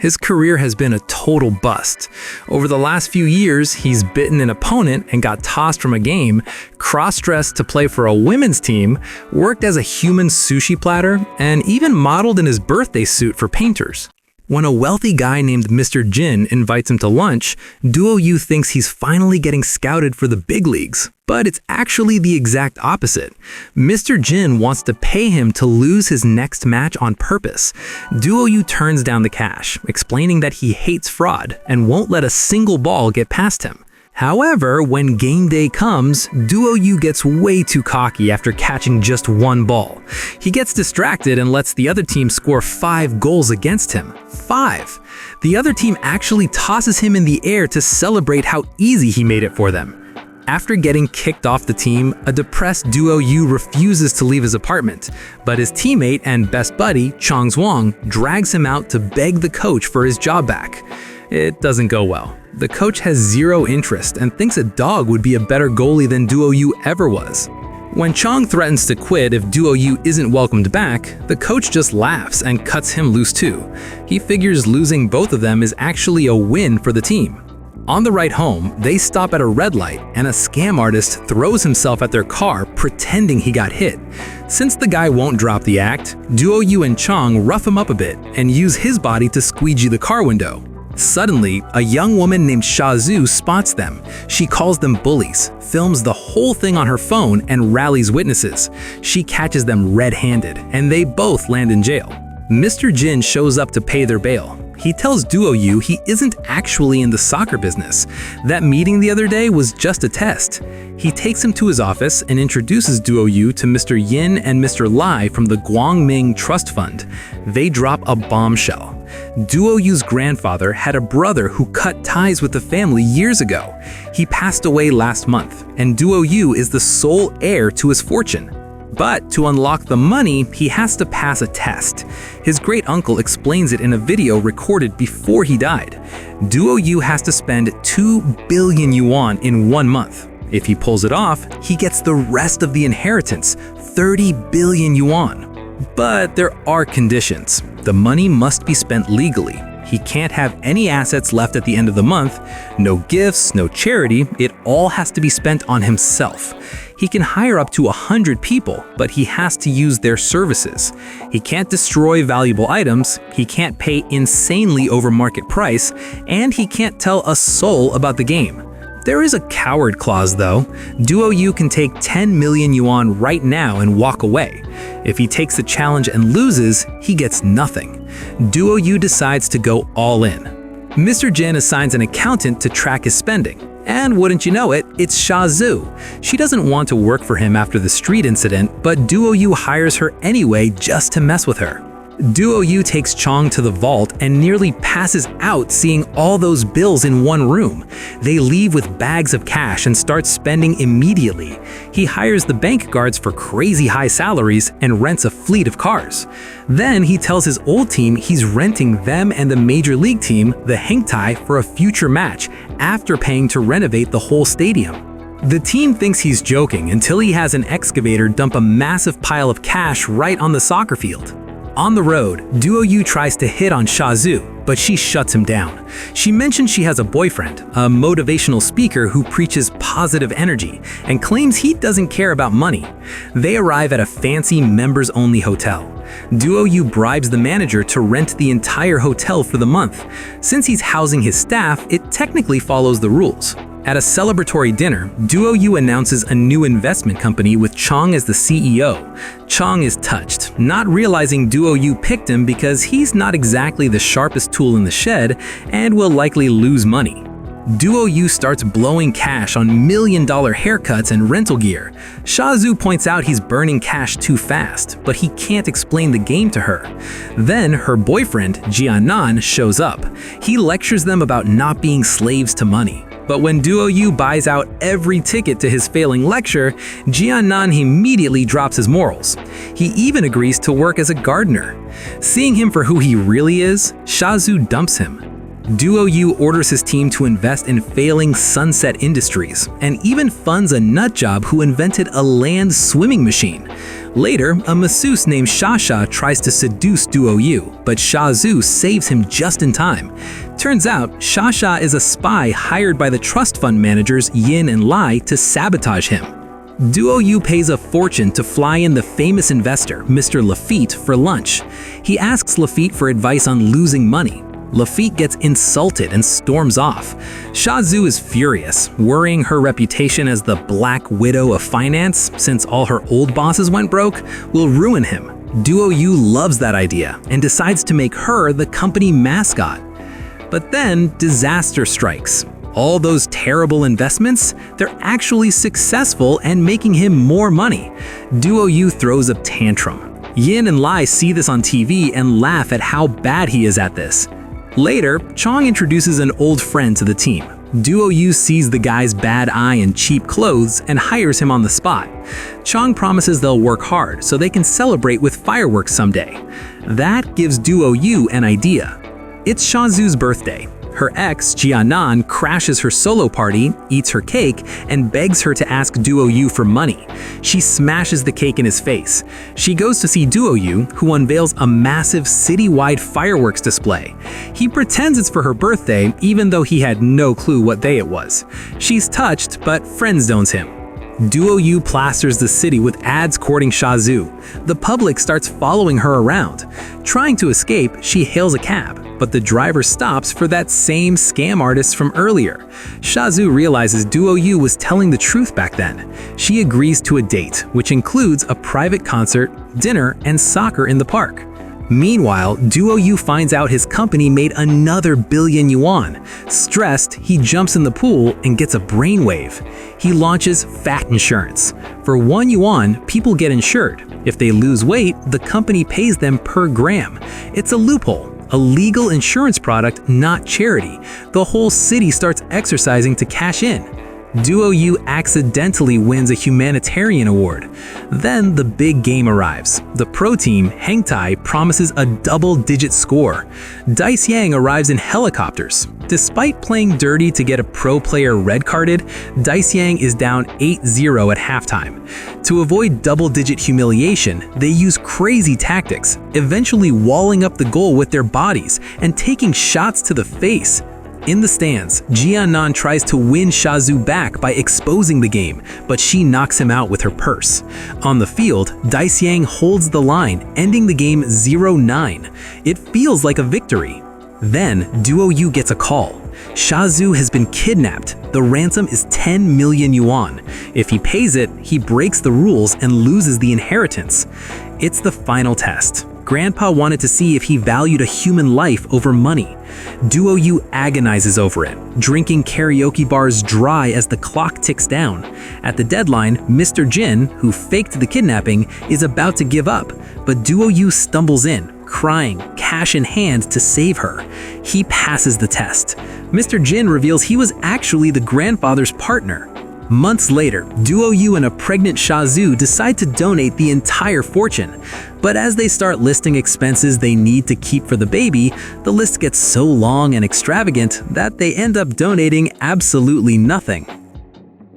his career has been a total bust. Over the last few years, he's bitten an opponent and got tossed from a game, cross-dressed to play for a women's team, worked as a human sushi platter, and even modeled in his birthday suit for painters. When a wealthy guy named Mr. Jin invites him to lunch, Duo Yu thinks he's finally getting scouted for the big leagues. But it's actually the exact opposite. Mr. Jin wants to pay him to lose his next match on purpose. Duo Yu turns down the cash, explaining that he hates fraud and won't let a single ball get past him. However, when game day comes, Duo Yu gets way too cocky after catching just one ball. He gets distracted and lets the other team score 5 goals against him. 5! The other team actually tosses him in the air to celebrate how easy he made it for them. After getting kicked off the team, a depressed Duo Yu refuses to leave his apartment, but his teammate and best buddy, Chang Zhuang, drags him out to beg the coach for his job back. It doesn't go well. The coach has zero interest and thinks a dog would be a better goalie than Duo Yu ever was. When Chang threatens to quit if Duo Yu isn't welcomed back, the coach just laughs and cuts him loose too. He figures losing both of them is actually a win for the team. On the ride home, they stop at a red light and a scam artist throws himself at their car pretending he got hit. Since the guy won't drop the act, Duo Yu and Chang rough him up a bit and use his body to squeegee the car window. Suddenly, a young woman named Sha Zhu spots them. She calls them bullies, films the whole thing on her phone, and rallies witnesses. She catches them red-handed, and they both land in jail. Mr. Jin shows up to pay their bail. He tells Duo Yu he isn't actually in the soccer business. That meeting the other day was just a test. He takes him to his office and introduces Duo Yu to Mr. Yin and Mr. Lai from the Guangming Trust Fund. They drop a bombshell. Duo Yu's grandfather had a brother who cut ties with the family years ago. He passed away last month, and Duo Yu is the sole heir to his fortune. But to unlock the money, he has to pass a test. His great-uncle explains it in a video recorded before he died. Duo Yu has to spend 2 billion yuan in 1 month. If he pulls it off, he gets the rest of the inheritance, 30 billion yuan. But there are conditions. The money must be spent legally. He can't have any assets left at the end of the month, no gifts, no charity, it all has to be spent on himself. He can hire up to 100 people, but he has to use their services. He can't destroy valuable items, he can't pay insanely over market price, and he can't tell a soul about the game. There is a coward clause though. Duo Yu can take 10 million yuan right now and walk away. If he takes the challenge and loses, he gets nothing. Duo Yu decides to go all in. Mr. Jin assigns an accountant to track his spending. And wouldn't you know it, it's Sha Zhu. She doesn't want to work for him after the street incident, but Duo Yu hires her anyway just to mess with her. Duo Yu takes Chang to the vault and nearly passes out seeing all those bills in one room. They leave with bags of cash and start spending immediately. He hires the bank guards for crazy high salaries and rents a fleet of cars. Then he tells his old team he's renting them and the major league team, the Hengtai, for a future match after paying to renovate the whole stadium. The team thinks he's joking until he has an excavator dump a massive pile of cash right on the soccer field. On the road, Duo Yu tries to hit on Sha Zhu, but she shuts him down. She mentions she has a boyfriend, a motivational speaker who preaches positive energy, and claims he doesn't care about money. They arrive at a fancy members-only hotel. Duo Yu bribes the manager to rent the entire hotel for the month. Since he's housing his staff, it technically follows the rules. At a celebratory dinner, Duo Yu announces a new investment company with Chang as the CEO. Chang is touched, not realizing Duo Yu picked him because he's not exactly the sharpest tool in the shed and will likely lose money. Duo Yu starts blowing cash on million-dollar haircuts and rental gear. Sha Zhu points out he's burning cash too fast, but he can't explain the game to her. Then her boyfriend, Jianan, shows up. He lectures them about not being slaves to money. But when Duo Yu buys out every ticket to his failing lecture, Jianan immediately drops his morals. He even agrees to work as a gardener. Seeing him for who he really is, Sha Zhu dumps him. Duo Yu orders his team to invest in failing sunset industries and even funds a nutjob who invented a land swimming machine. Later, a masseuse named Shasha tries to seduce Duo Yu, but Shazhu saves him just in time. Turns out, Shasha is a spy hired by the trust fund managers Yin and Lai to sabotage him. Duo Yu pays a fortune to fly in the famous investor, Mr. Lafitte, for lunch. He asks Lafitte for advice on losing money. Lafitte gets insulted and storms off. Shazhu is furious, worrying her reputation as the Black Widow of finance, since all her old bosses went broke, will ruin him. Duo Yu loves that idea and decides to make her the company mascot. But then, disaster strikes. All those terrible investments, they're actually successful and making him more money. Duo Yu throws a tantrum. Yin and Lai see this on TV and laugh at how bad he is at this. Later, Chong introduces an old friend to the team. Duo Yu sees the guy's bad eye and cheap clothes and hires him on the spot. Chong promises they'll work hard so they can celebrate with fireworks someday. That gives Duo Yu an idea. It's Shazhu's birthday. Her ex, Jianan, crashes her solo party, eats her cake, and begs her to ask Duo Yu for money. She smashes the cake in his face. She goes to see Duo Yu, who unveils a massive citywide fireworks display. He pretends it's for her birthday, even though he had no clue what day it was. She's touched, but friend-zones him. Duo Yu plasters the city with ads courting Shazhu. The public starts following her around. Trying to escape, she hails a cab, but the driver stops for that same scam artist from earlier. Shazhu realizes Duo Yu was telling the truth back then. She agrees to a date, which includes a private concert, dinner, and soccer in the park. Meanwhile, Duo Yu finds out his company made another billion yuan. Stressed, he jumps in the pool and gets a brainwave. He launches fat insurance. For 1 yuan, people get insured. If they lose weight, the company pays them per gram. It's a loophole, a legal insurance product, not charity. The whole city starts exercising to cash in. Duo Yu accidentally wins a humanitarian award. Then the big game arrives. The pro team, Hengtai, promises a double-digit score. Dice Yang arrives in helicopters. Despite playing dirty to get a pro player red-carded, Dice Yang is down 8-0 at halftime. To avoid double-digit humiliation, they use crazy tactics, eventually walling up the goal with their bodies and taking shots to the face. In the stands, Jianan tries to win Shazhu back by exposing the game, but she knocks him out with her purse. On the field, Dice Yang holds the line, ending the game 0-9. It feels like a victory. Then, Duo Yu gets a call. Shazhu has been kidnapped. The ransom is 10 million yuan. If he pays it, he breaks the rules and loses the inheritance. It's the final test. Grandpa wanted to see if he valued a human life over money. Duo Yu agonizes over it, drinking karaoke bars dry as the clock ticks down. At the deadline, Mr. Jin, who faked the kidnapping, is about to give up, but Duo Yu stumbles in, crying, cash in hand, to save her. He passes the test. Mr. Jin reveals he was actually the grandfather's partner. Months later, Duo Yu and a pregnant Shazhu decide to donate the entire fortune. But as they start listing expenses they need to keep for the baby, the list gets so long and extravagant that they end up donating absolutely nothing.